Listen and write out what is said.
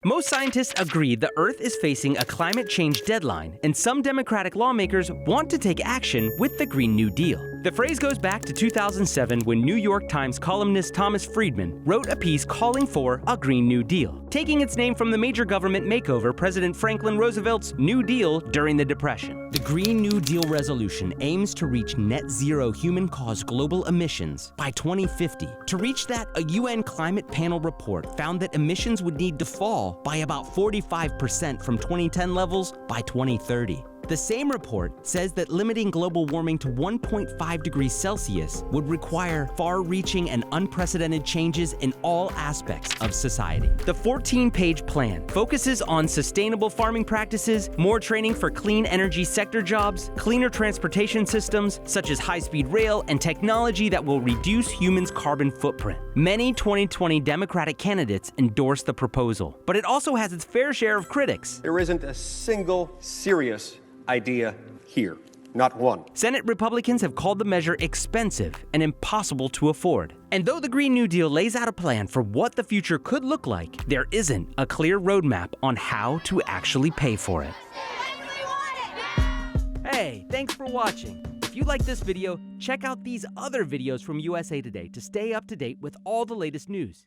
Most scientists agree the Earth is facing a climate change deadline, and some Democratic lawmakers want to take action with the Green New Deal. The phrase goes back to 2007 when New York Times columnist Thomas Friedman wrote a piece calling for a Green New Deal, taking its name from the major government makeover President Franklin Roosevelt's New Deal during the Depression. The Green New Deal resolution aims to reach net zero human-caused global emissions by 2050. To reach that, a UN climate panel report found that emissions would need to fall by about 45% from 2010 levels by 2030. The same report says that limiting global warming to 1.5 degrees Celsius would require far-reaching and unprecedented changes in all aspects of society. The 14-page plan focuses on sustainable farming practices, more training for clean energy sector jobs, cleaner transportation systems such as high-speed rail, and technology that will reduce humans' carbon footprint. Many 2020 Democratic candidates endorsed the proposal, but it also has its fair share of critics. There isn't a single serious idea here. Not one. Senate Republicans have called the measure expensive and impossible to afford. And though the Green New Deal lays out a plan for what the future could look like, there isn't a clear roadmap on how to actually pay for it. Hey, thanks for watching. If you like this video, check out these other videos from USA Today to stay up to date with all the latest news.